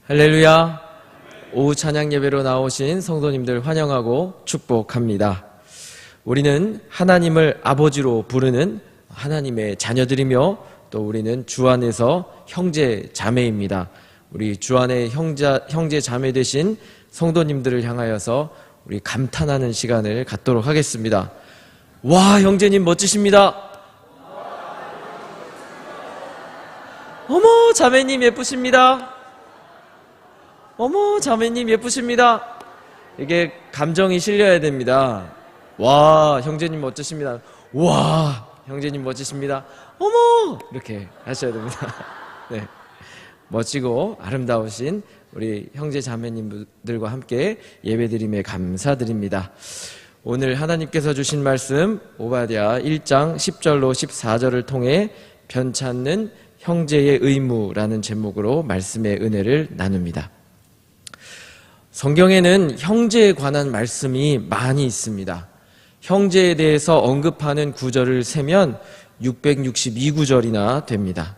할렐루야. 오후 찬양 예배로 나오신 성도님들 환영하고 축복합니다. 우리는 하나님을 아버지로 부르는 하나님의 자녀들이며 또 우리는 주 안에서 형제 자매입니다. 우리 주 안에 형제 자매 되신 성도님들을 향하여서 우리 감탄하는 시간을 갖도록 하겠습니다. 와, 형제님 멋지십니다. 어머, 자매님 예쁘십니다. 어머, 자매님 예쁘십니다. 이게 감정이 실려야 됩니다. 와, 형제님 멋지십니다. 와, 형제님 멋지십니다. 어머, 이렇게 하셔야 됩니다. 네, 멋지고 아름다우신 우리 형제 자매님들과 함께 예배드림에 감사드립니다. 오늘 하나님께서 주신 말씀 오바댜 1장 10절로 14절을 통해 변찮는 형제의 의무라는 제목으로 말씀의 은혜를 나눕니다. 성경에는 형제에 관한 말씀이 많이 있습니다. 형제에 대해서 언급하는 구절을 세면 662구절이나 됩니다.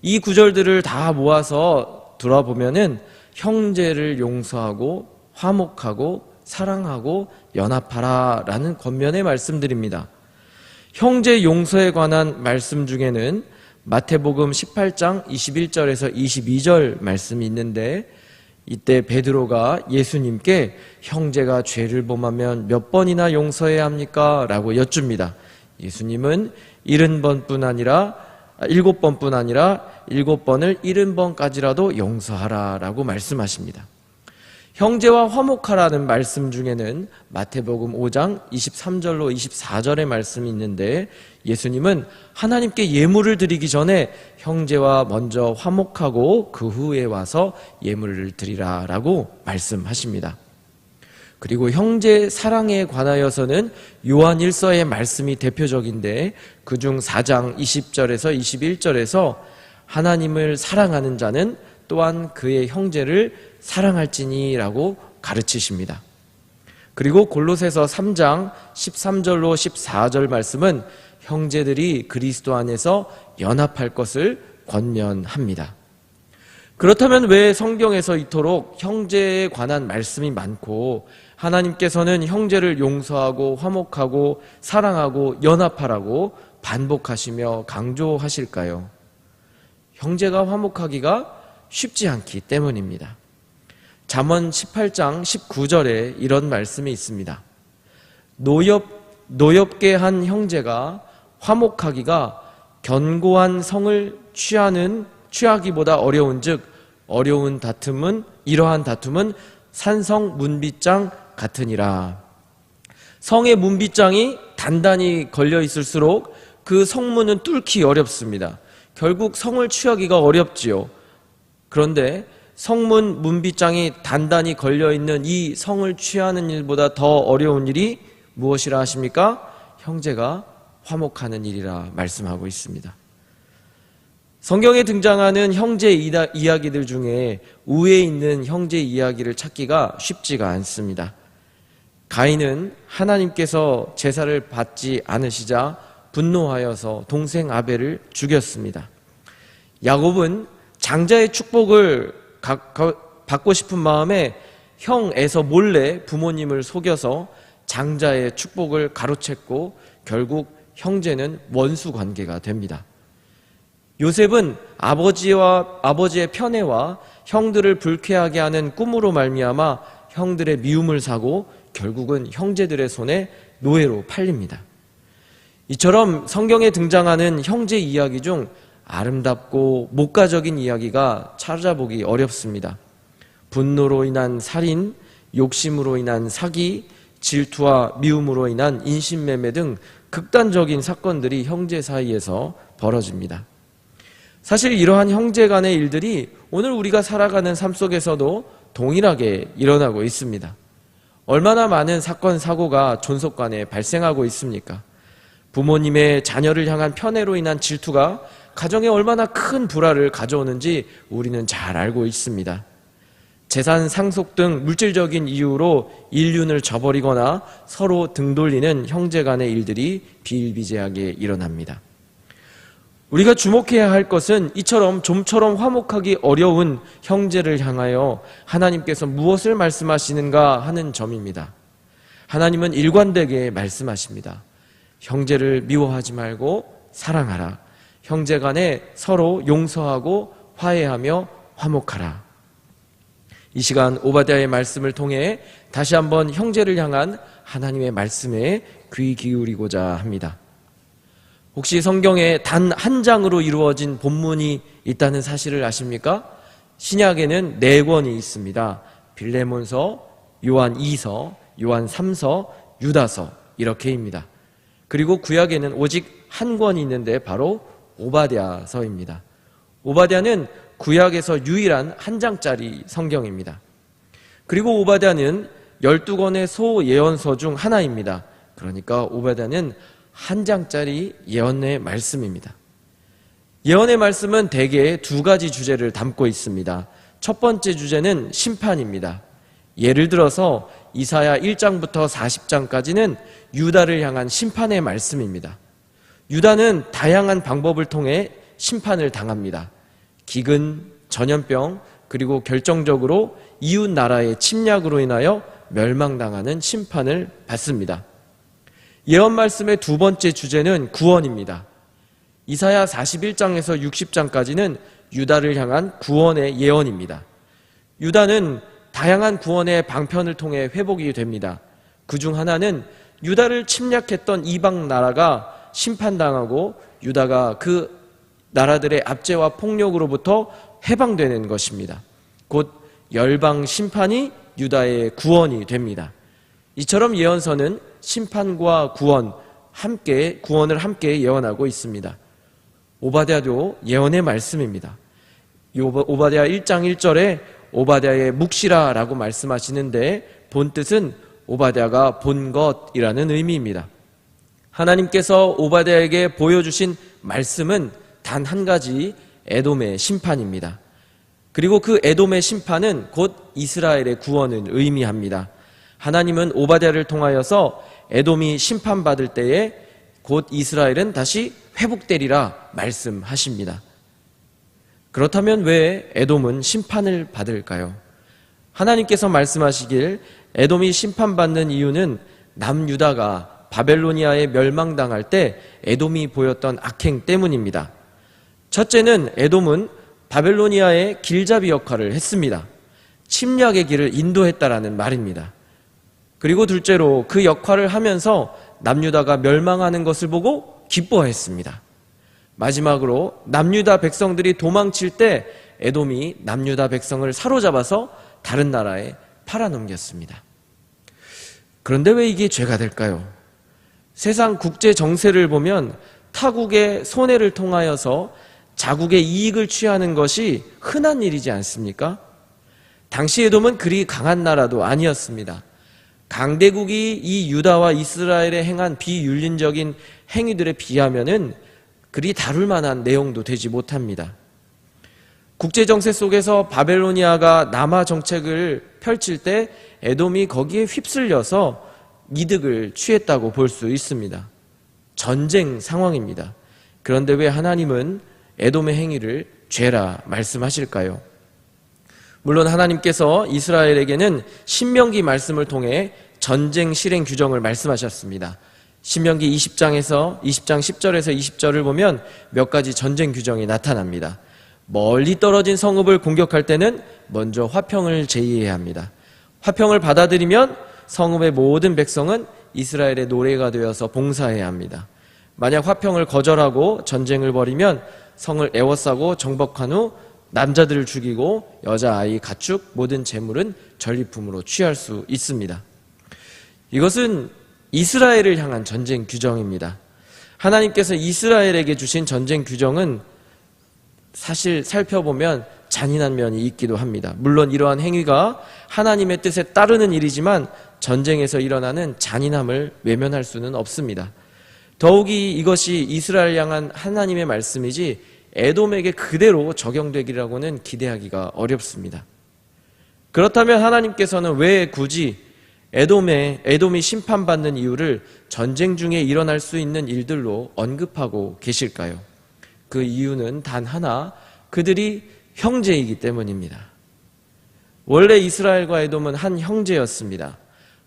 이 구절들을 다 모아서 돌아보면은 형제를 용서하고 화목하고 사랑하고 연합하라 라는 권면의 말씀들입니다. 형제 용서에 관한 말씀 중에는 마태복음 18장 21절에서 22절 말씀이 있는데, 이때 베드로가 예수님께 형제가 죄를 범하면 몇 번이나 용서해야 합니까? 라고 여쭙니다. 예수님은 70번뿐 아니라 7번뿐 아니라 7번을 70번까지라도 용서하라 라고 말씀하십니다. 형제와 화목하라는 말씀 중에는 마태복음 5장 23절로 24절의 말씀이 있는데, 예수님은 하나님께 예물을 드리기 전에 형제와 먼저 화목하고 그 후에 와서 예물을 드리라 라고 말씀하십니다. 그리고 형제 사랑에 관하여서는 요한 1서의 말씀이 대표적인데, 그중 4장 20절에서 21절에서 하나님을 사랑하는 자는 또한 그의 형제를 사랑할지니 라고 가르치십니다. 그리고 골로새서 3장 13절로 14절 말씀은 형제들이 그리스도 안에서 연합할 것을 권면합니다. 그렇다면 왜 성경에서 이토록 형제에 관한 말씀이 많고 하나님께서는 형제를 용서하고 화목하고 사랑하고 연합하라고 반복하시며 강조하실까요? 형제가 화목하기가 쉽지 않기 때문입니다. 잠언 18장 19절에 이런 말씀이 있습니다. 노엽게 한 형제가 화목하기가 견고한 성을 취하기보다 어려운즉 이러한 다툼은 산성 문빗장 같으니라. 성의 문빗장이 단단히 걸려 있을수록 그 성문은 뚫기 어렵습니다. 결국 성을 취하기가 어렵지요. 그런데 성문 문빗장이 단단히 걸려있는 이 성을 취하는 일보다 더 어려운 일이 무엇이라 하십니까? 형제가 화목하는 일이라 말씀하고 있습니다. 성경에 등장하는 형제 이야기들 중에 우에 있는 형제 이야기를 찾기가 쉽지가 않습니다. 가인은 하나님께서 제사를 받지 않으시자 분노하여서 동생 아벨을 죽였습니다. 야곱은 장자의 축복을 받고 싶은 마음에 형 에서 몰래 부모님을 속여서 장자의 축복을 가로챘고 결국 형제는 원수 관계가 됩니다. 요셉은 아버지의 편애와 형들을 불쾌하게 하는 꿈으로 말미암아 형들의 미움을 사고 결국은 형제들의 손에 노예로 팔립니다. 이처럼 성경에 등장하는 형제 이야기 중 아름답고 목가적인 이야기가 찾아보기 어렵습니다. 분노로 인한 살인, 욕심으로 인한 사기, 질투와 미움으로 인한 인신매매 등 극단적인 사건들이 형제 사이에서 벌어집니다. 사실 이러한 형제 간의 일들이 오늘 우리가 살아가는 삶 속에서도 동일하게 일어나고 있습니다. 얼마나 많은 사건, 사고가 존속 간에 발생하고 있습니까? 부모님의 자녀를 향한 편애로 인한 질투가 가정에 얼마나 큰 불화를 가져오는지 우리는 잘 알고 있습니다. 재산 상속 등 물질적인 이유로 인륜을 저버리거나 서로 등 돌리는 형제 간의 일들이 비일비재하게 일어납니다. 우리가 주목해야 할 것은 이처럼 좀처럼 화목하기 어려운 형제를 향하여 하나님께서 무엇을 말씀하시는가 하는 점입니다. 하나님은 일관되게 말씀하십니다. 형제를 미워하지 말고 사랑하라. 형제 간에 서로 용서하고 화해하며 화목하라. 이 시간 오바댜의 말씀을 통해 다시 한번 형제를 향한 하나님의 말씀에 귀 기울이고자 합니다. 혹시 성경에 단 한 장으로 이루어진 본문이 있다는 사실을 아십니까? 신약에는 4권이 있습니다. 빌레몬서, 요한 2서, 요한 3서, 유다서 이렇게입니다. 그리고 구약에는 오직 한 권이 있는데 바로 오바댜서입니다. 오바댜는 구약에서 유일한 한 장짜리 성경입니다. 그리고 오바댜는 12권의 소예언서 중 하나입니다. 그러니까 오바댜는 한 장짜리 예언의 말씀입니다. 예언의 말씀은 대개 2가지 주제를 담고 있습니다. 첫 번째 주제는 심판입니다. 예를 들어서 이사야 1장부터 40장까지는 유다를 향한 심판의 말씀입니다. 유다는 다양한 방법을 통해 심판을 당합니다. 기근, 전염병, 그리고 결정적으로 이웃 나라의 침략으로 인하여 멸망당하는 심판을 받습니다. 예언 말씀의 2번째 주제는 구원입니다. 이사야 41장에서 60장까지는 유다를 향한 구원의 예언입니다. 유다는 다양한 구원의 방편을 통해 회복이 됩니다. 그중 하나는 유다를 침략했던 이방 나라가 심판당하고 유다가 그 나라들의 압제와 폭력으로부터 해방되는 것입니다. 곧 열방 심판이 유다의 구원이 됩니다. 이처럼 예언서는 심판과 구원을 함께 예언하고 있습니다. 오바댜도 예언의 말씀입니다. 오바댜 1장 1절에 오바댜의 묵시라라고 말씀하시는데 본뜻은 오바댜가 본 것이라는 의미입니다. 하나님께서 오바댜에게 보여주신 말씀은 단 한 가지, 에돔의 심판입니다. 그리고 그 에돔의 심판은 곧 이스라엘의 구원을 의미합니다. 하나님은 오바댜를 통하여서 에돔이 심판받을 때에 곧 이스라엘은 다시 회복되리라 말씀하십니다. 그렇다면 왜 에돔은 심판을 받을까요? 하나님께서 말씀하시길 에돔이 심판받는 이유는 남유다가 바벨로니아에 멸망당할 때 에돔이 보였던 악행 때문입니다. 첫째는 에돔은 바벨로니아의 길잡이 역할을 했습니다. 침략의 길을 인도했다라는 말입니다. 그리고 둘째로 그 역할을 하면서 남유다가 멸망하는 것을 보고 기뻐했습니다. 마지막으로 남유다 백성들이 도망칠 때 에돔이 남유다 백성을 사로잡아서 다른 나라에 팔아넘겼습니다. 그런데 왜 이게 죄가 될까요? 세상 국제 정세를 보면 타국의 손해를 통하여서 자국의 이익을 취하는 것이 흔한 일이지 않습니까? 당시 에돔은 그리 강한 나라도 아니었습니다. 강대국이 이 유다와 이스라엘에 행한 비윤리적인 행위들에 비하면은 그리 다룰 만한 내용도 되지 못합니다. 국제정세 속에서 바벨로니아가 남하 정책을 펼칠 때 에돔이 거기에 휩쓸려서 이득을 취했다고 볼 수 있습니다. 전쟁 상황입니다. 그런데 왜 하나님은 에돔의 행위를 죄라 말씀하실까요? 물론 하나님께서 이스라엘에게는 신명기 말씀을 통해 전쟁 실행 규정을 말씀하셨습니다. 신명기 20장 10절에서 20절을 보면 몇 가지 전쟁 규정이 나타납니다. 멀리 떨어진 성읍을 공격할 때는 먼저 화평을 제의해야 합니다. 화평을 받아들이면 성읍의 모든 백성은 이스라엘의 노래가 되어서 봉사해야 합니다. 만약 화평을 거절하고 전쟁을 벌이면 성을 에워싸고 정복한 후 남자들을 죽이고 여자아이, 가축, 모든 재물은 전리품으로 취할 수 있습니다. 이것은 이스라엘을 향한 전쟁 규정입니다. 하나님께서 이스라엘에게 주신 전쟁 규정은 사실 살펴보면 잔인한 면이 있기도 합니다. 물론 이러한 행위가 하나님의 뜻에 따르는 일이지만 전쟁에서 일어나는 잔인함을 외면할 수는 없습니다. 더욱이 이것이 이스라엘 향한 하나님의 말씀이지 에돔에게 그대로 적용되기라고는 기대하기가 어렵습니다. 그렇다면 하나님께서는 왜 굳이 에돔이 심판받는 이유를 전쟁 중에 일어날 수 있는 일들로 언급하고 계실까요? 그 이유는 단 하나, 그들이 형제이기 때문입니다. 원래 이스라엘과 에돔은 한 형제였습니다.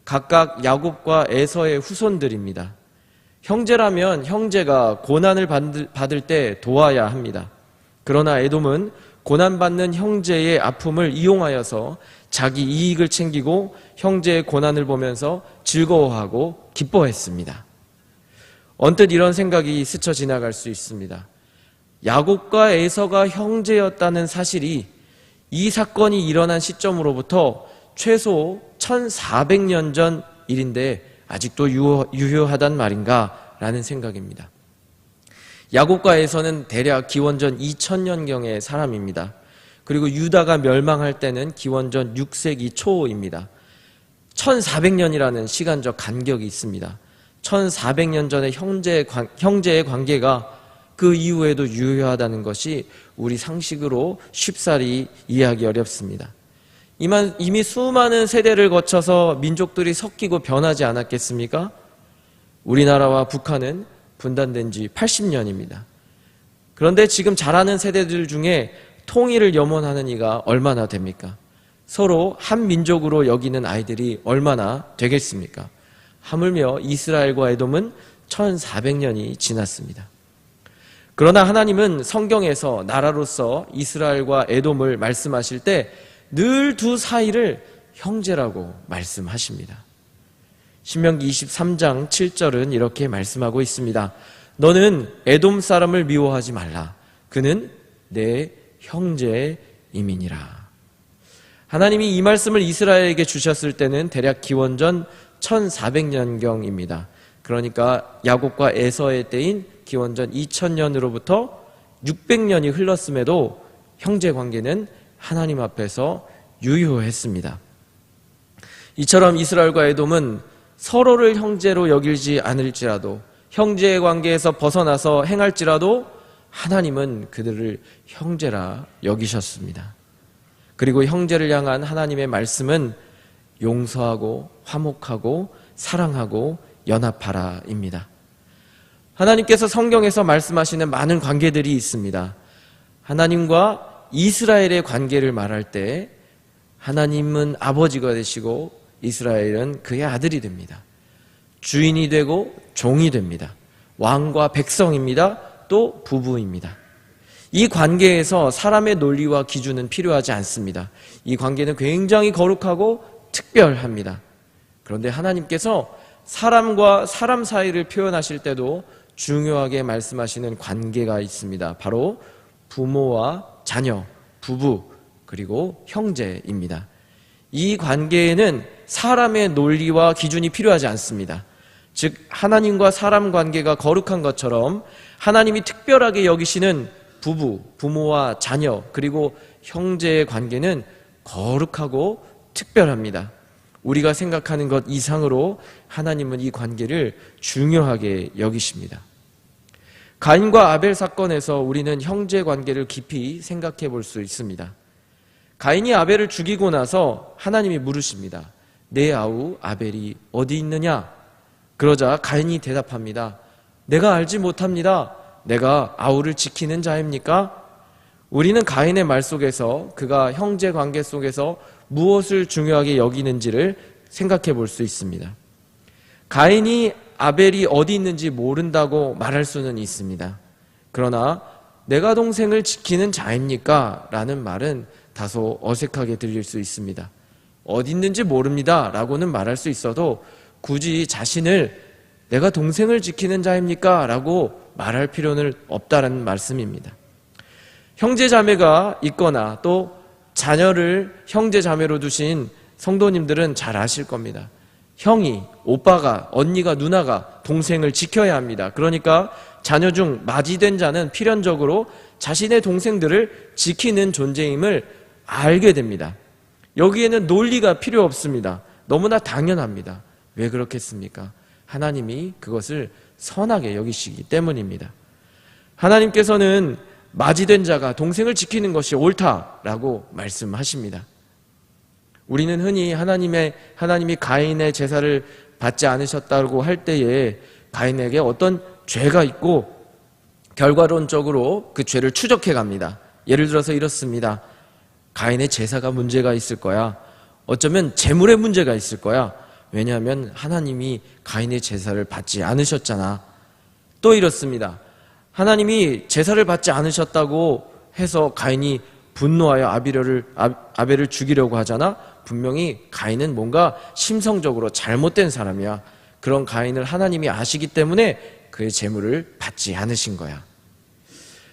각각 야곱과 에서의 후손들입니다. 형제라면 형제가 고난을 받을 때 도와야 합니다. 그러나 에돔은 고난받는 형제의 아픔을 이용하여서 자기 이익을 챙기고 형제의 고난을 보면서 즐거워하고 기뻐했습니다. 언뜻 이런 생각이 스쳐 지나갈 수 있습니다. 야곱과 에서가 형제였다는 사실이 이 사건이 일어난 시점으로부터 최소 1400년 전 일인데 아직도 유효하단 말인가 라는 생각입니다. 야곱과 에서는 대략 기원전 2000년경의 사람입니다. 그리고 유다가 멸망할 때는 기원전 6세기 초입니다. 1400년이라는 시간적 간격이 있습니다. 1400년 전의 형제의 관계가 그 이후에도 유효하다는 것이 우리 상식으로 쉽사리 이해하기 어렵습니다. 이미 수많은 세대를 거쳐서 민족들이 섞이고 변하지 않았겠습니까? 우리나라와 북한은 분단된 지 80년입니다. 그런데 지금 자라는 세대들 중에 통일을 염원하는 이가 얼마나 됩니까? 서로 한 민족으로 여기는 아이들이 얼마나 되겠습니까? 하물며 이스라엘과 에돔은 1400년이 지났습니다. 그러나 하나님은 성경에서 나라로서 이스라엘과 에돔을 말씀하실 때 늘 두 사이를 형제라고 말씀하십니다. 신명기 23장 7절은 이렇게 말씀하고 있습니다. 너는 에돔 사람을 미워하지 말라. 그는 내 형제임이니라. 하나님이 이 말씀을 이스라엘에게 주셨을 때는 대략 기원전 1400년경입니다. 그러니까 야곱과 에서의 때인 기원전 2000년으로부터 600년이 흘렀음에도 형제 관계는 하나님 앞에서 유효했습니다. 이처럼 이스라엘과 에돔은 서로를 형제로 여기지 않을지라도, 형제의 관계에서 벗어나서 행할지라도 하나님은 그들을 형제라 여기셨습니다. 그리고 형제를 향한 하나님의 말씀은 용서하고 화목하고 사랑하고 연합하라입니다. 하나님께서 성경에서 말씀하시는 많은 관계들이 있습니다. 하나님과 이스라엘의 관계를 말할 때 하나님은 아버지가 되시고 이스라엘은 그의 아들이 됩니다. 주인이 되고 종이 됩니다. 왕과 백성입니다. 또 부부입니다. 이 관계에서 사람의 논리와 기준은 필요하지 않습니다. 이 관계는 굉장히 거룩하고 특별합니다. 그런데 하나님께서 사람과 사람 사이를 표현하실 때도 중요하게 말씀하시는 관계가 있습니다. 바로 부모와 자녀, 부부, 그리고 형제입니다. 이 관계에는 사람의 논리와 기준이 필요하지 않습니다. 즉 하나님과 사람 관계가 거룩한 것처럼 하나님이 특별하게 여기시는 부부, 부모와 자녀, 그리고 형제의 관계는 거룩하고 특별합니다. 우리가 생각하는 것 이상으로 하나님은 이 관계를 중요하게 여기십니다. 가인과 아벨 사건에서 우리는 형제 관계를 깊이 생각해 볼 수 있습니다. 가인이 아벨을 죽이고 나서 하나님이 물으십니다. 내 아우 아벨이 어디 있느냐? 그러자 가인이 대답합니다. 내가 알지 못합니다. 내가 아우를 지키는 자입니까? 우리는 가인의 말 속에서 그가 형제 관계 속에서 무엇을 중요하게 여기는지를 생각해 볼 수 있습니다. 가인이 아벨이 어디 있는지 모른다고 말할 수는 있습니다. 그러나 내가 동생을 지키는 자입니까? 라는 말은 다소 어색하게 들릴 수 있습니다. 어디 있는지 모릅니다 라고는 말할 수 있어도 굳이 자신을 내가 동생을 지키는 자입니까? 라고 말할 필요는 없다는 말씀입니다. 형제 자매가 있거나 또 자녀를 형제 자매로 두신 성도님들은 잘 아실 겁니다. 형이, 오빠가, 언니가, 누나가 동생을 지켜야 합니다. 그러니까 자녀 중 맞이된 자는 필연적으로 자신의 동생들을 지키는 존재임을 알게 됩니다. 여기에는 논리가 필요 없습니다. 너무나 당연합니다. 왜 그렇겠습니까? 하나님이 그것을 선하게 여기시기 때문입니다. 하나님께서는 맞이된 자가 동생을 지키는 것이 옳다라고 말씀하십니다. 우리는 흔히 하나님이 가인의 제사를 받지 않으셨다고 할 때에 가인에게 어떤 죄가 있고 결과론적으로 그 죄를 추적해 갑니다. 예를 들어서 이렇습니다. 가인의 제사가 문제가 있을 거야. 어쩌면 재물에 문제가 있을 거야. 왜냐하면 하나님이 가인의 제사를 받지 않으셨잖아. 또 이렇습니다. 하나님이 제사를 받지 않으셨다고 해서 가인이 분노하여 아벨을 죽이려고 하잖아. 분명히 가인은 뭔가 심성적으로 잘못된 사람이야. 그런 가인을 하나님이 아시기 때문에 그의 제물을 받지 않으신 거야.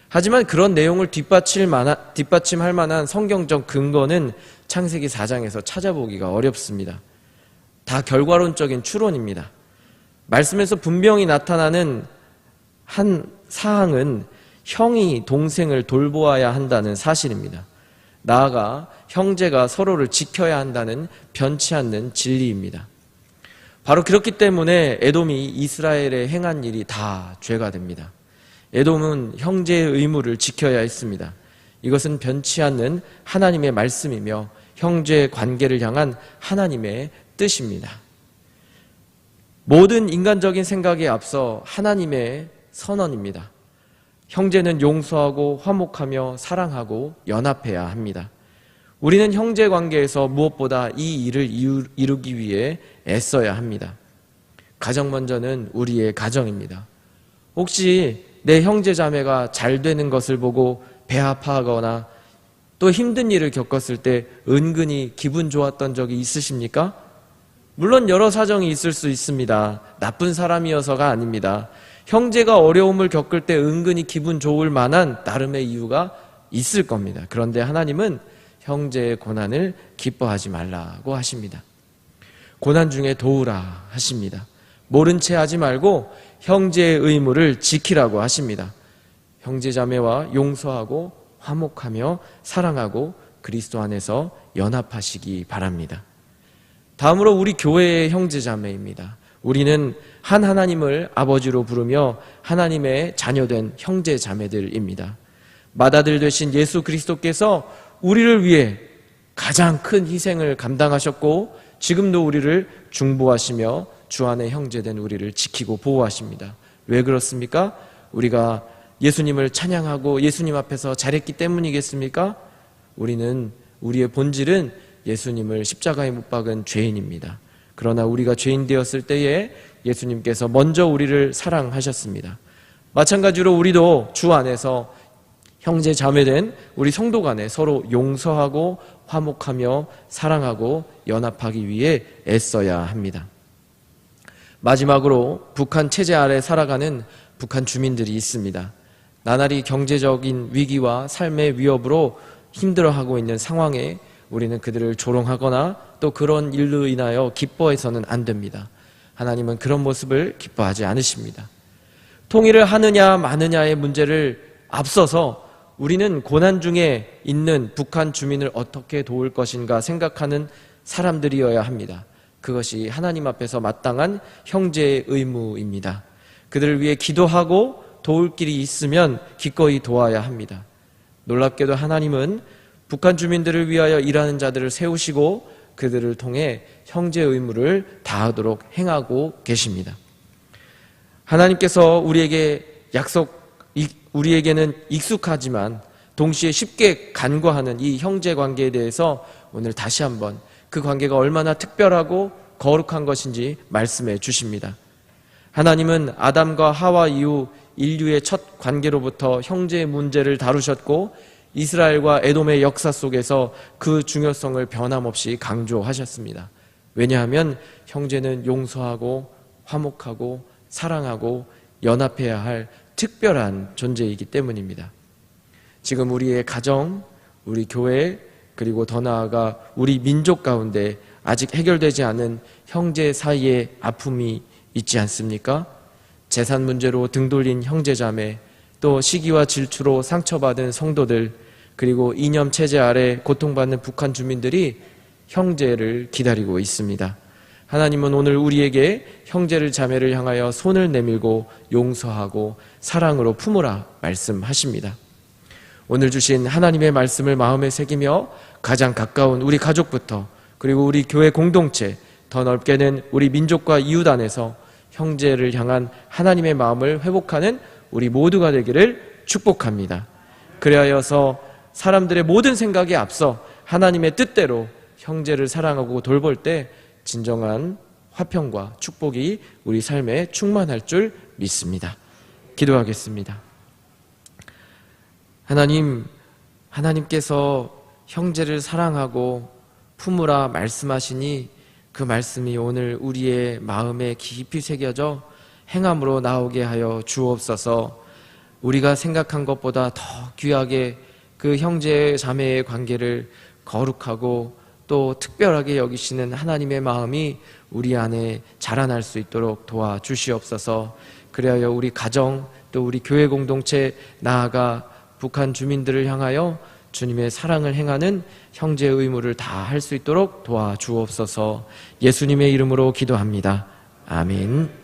하지만 그런 내용을 뒷받침할 만한 성경적 근거는 창세기 4장에서 찾아보기가 어렵습니다. 다 결과론적인 추론입니다. 말씀에서 분명히 나타나는 한 사항은 형이 동생을 돌보아야 한다는 사실입니다. 나아가 형제가 서로를 지켜야 한다는 변치 않는 진리입니다. 바로 그렇기 때문에 에돔이 이스라엘에 행한 일이 다 죄가 됩니다. 에돔은 형제의 의무를 지켜야 했습니다. 이것은 변치 않는 하나님의 말씀이며 형제의 관계를 향한 하나님의 뜻입니다. 모든 인간적인 생각에 앞서 하나님의 선언입니다. 형제는 용서하고 화목하며 사랑하고 연합해야 합니다. 우리는 형제 관계에서 무엇보다 이 일을 이루기 위해 애써야 합니다. 가장 먼저는 우리의 가정입니다. 혹시 내 형제 자매가 잘 되는 것을 보고 배 아파하거나 또 힘든 일을 겪었을 때 은근히 기분 좋았던 적이 있으십니까? 물론 여러 사정이 있을 수 있습니다. 나쁜 사람이어서가 아닙니다. 형제가 어려움을 겪을 때 은근히 기분 좋을 만한 나름의 이유가 있을 겁니다. 그런데 하나님은 형제의 고난을 기뻐하지 말라고 하십니다. 고난 중에 도우라 하십니다. 모른 채 하지 말고 형제의 의무를 지키라고 하십니다. 형제 자매와 용서하고 화목하며 사랑하고 그리스도 안에서 연합하시기 바랍니다. 다음으로 우리 교회의 형제 자매입니다. 우리는 한 하나님을 아버지로 부르며 하나님의 자녀된 형제 자매들입니다. 맏아들 되신 예수 그리스도께서 우리를 위해 가장 큰 희생을 감당하셨고 지금도 우리를 중보하시며 주 안에 형제된 우리를 지키고 보호하십니다. 왜 그렇습니까? 우리가 예수님을 찬양하고 예수님 앞에서 잘했기 때문이겠습니까? 우리의 본질은 예수님을 십자가에 못 박은 죄인입니다. 그러나 우리가 죄인 되었을 때에 예수님께서 먼저 우리를 사랑하셨습니다. 마찬가지로 우리도 주 안에서 형제 자매된 우리 성도 간에 서로 용서하고 화목하며 사랑하고 연합하기 위해 애써야 합니다. 마지막으로 북한 체제 아래 살아가는 북한 주민들이 있습니다. 나날이 경제적인 위기와 삶의 위협으로 힘들어하고 있는 상황에 우리는 그들을 조롱하거나 또 그런 일로 인하여 기뻐해서는 안 됩니다. 하나님은 그런 모습을 기뻐하지 않으십니다. 통일을 하느냐 마느냐의 문제를 앞서서 우리는 고난 중에 있는 북한 주민을 어떻게 도울 것인가 생각하는 사람들이어야 합니다. 그것이 하나님 앞에서 마땅한 형제의 의무입니다. 그들을 위해 기도하고 도울 길이 있으면 기꺼이 도와야 합니다. 놀랍게도 하나님은 북한 주민들을 위하여 일하는 자들을 세우시고 그들을 통해 형제 의무를 다하도록 행하고 계십니다. 하나님께서 우리에게는 익숙하지만 동시에 쉽게 간과하는 이 형제 관계에 대해서 오늘 다시 한번 그 관계가 얼마나 특별하고 거룩한 것인지 말씀해 주십니다. 하나님은 아담과 하와 이후 인류의 첫 관계로부터 형제의 문제를 다루셨고 이스라엘과 에돔의 역사 속에서 그 중요성을 변함없이 강조하셨습니다. 왜냐하면 형제는 용서하고 화목하고 사랑하고 연합해야 할 특별한 존재이기 때문입니다. 지금 우리의 가정, 우리 교회, 그리고 더 나아가 우리 민족 가운데 아직 해결되지 않은 형제 사이의 아픔이 있지 않습니까? 재산 문제로 등 돌린 형제자매, 또 시기와 질투로 상처받은 성도들, 그리고 이념 체제 아래 고통받는 북한 주민들이 형제를 기다리고 있습니다. 하나님은 오늘 우리에게 형제를 자매를 향하여 손을 내밀고 용서하고 사랑으로 품으라 말씀하십니다. 오늘 주신 하나님의 말씀을 마음에 새기며 가장 가까운 우리 가족부터 그리고 우리 교회 공동체, 더 넓게는 우리 민족과 이웃 안에서 형제를 향한 하나님의 마음을 회복하는 우리 모두가 되기를 축복합니다. 그리하여서 사람들의 모든 생각에 앞서 하나님의 뜻대로 형제를 사랑하고 돌볼 때 진정한 화평과 축복이 우리 삶에 충만할 줄 믿습니다. 기도하겠습니다. 하나님께서 형제를 사랑하고 품으라 말씀하시니 그 말씀이 오늘 우리의 마음에 깊이 새겨져 행함으로 나오게 하여 주옵소서. 우리가 생각한 것보다 더 귀하게 그 형제 자매의 관계를 거룩하고 또 특별하게 여기시는 하나님의 마음이 우리 안에 자라날 수 있도록 도와주시옵소서. 그리하여 우리 가정 또 우리 교회 공동체 나아가 북한 주민들을 향하여 주님의 사랑을 행하는 형제의 의무를 다 할 수 있도록 도와주옵소서. 예수님의 이름으로 기도합니다. 아멘.